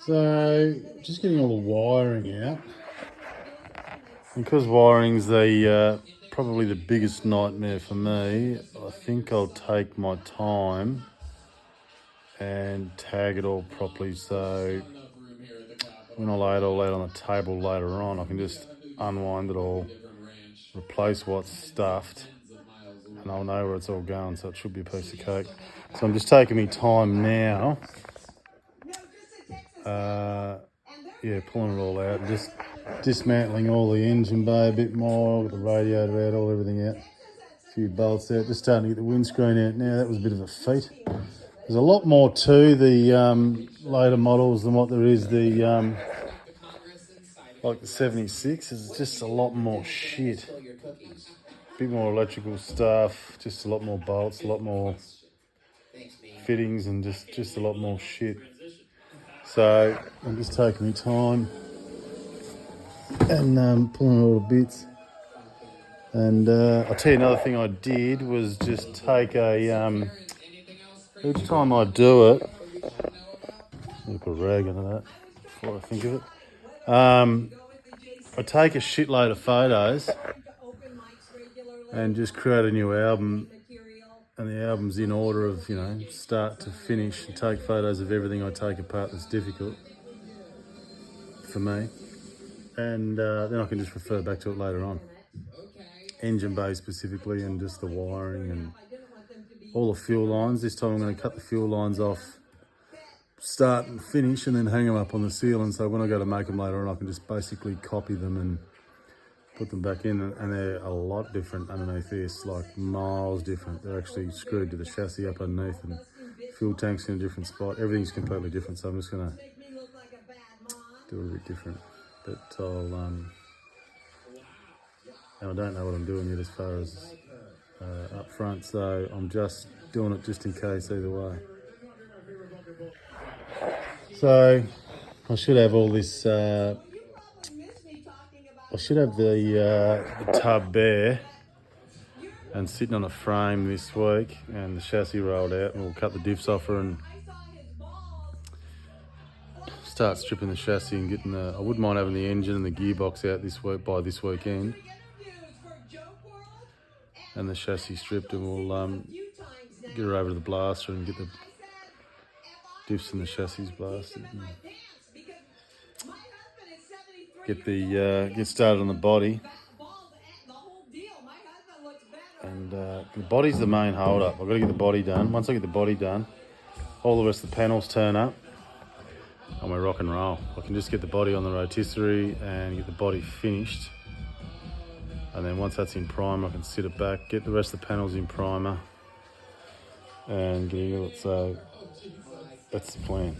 So, just getting all the wiring out. Because wiring's probably the biggest nightmare for me, I think I'll take my time and tag it all properly, so when I lay it all out on the table later on, I can just unwind it all, replace what's stuffed, and I'll know where it's all going, so it should be a piece of cake. So I'm just taking me time now, pulling it all out and just dismantling all the engine bay a bit more, the radiator out, everything out, a few bolts out, just starting to get the windscreen out now. That was a bit of a feat. There's a lot more to the later models than what there is the like the 76. It's just a lot more shit. A bit more electrical stuff, just a lot more bolts, a lot more fittings, and just a lot more shit. So I'm just taking my time and pulling all the bits. And I'll tell you another thing I did was just take a each time I do it, I'll put a rag into that before I think of it. I take a shitload of photos and just create a new album, and the album's in order of, start to finish, and take photos of everything I take apart that's difficult for me, and then I can just refer back to it later on. Engine bay specifically, and just the wiring and all the fuel lines. This time I'm going to cut the fuel lines off start and finish, and then hang them up on the ceiling, so when I go to make them later on, I can just basically copy them and put them back in, and they're a lot different underneath this, like miles different. They're actually screwed to the chassis up underneath, and fuel tank's in a different spot. Everything's completely different, so I'm just going to do it a bit different. But I don't know what I'm doing yet as far as up front, so I'm just doing it just in case either way. So I should have all this, I should have the tub bare and sitting on a frame this week, and the chassis rolled out, and we'll cut the diffs off her and start stripping the chassis and getting I wouldn't mind having the engine and the gearbox out this week by this weekend, and the chassis stripped, and we'll get her over to the blaster and get the diffs and the chassis blasted. Get started on the body, and the body's the main hold up. I've got to get the body done. Once I get the body done, all the rest of the panels turn up and we're rock and roll. I can just get the body on the rotisserie and get the body finished, and then once that's in primer, I can sit it back, get the rest of the panels in primer and get it. So that's the plan.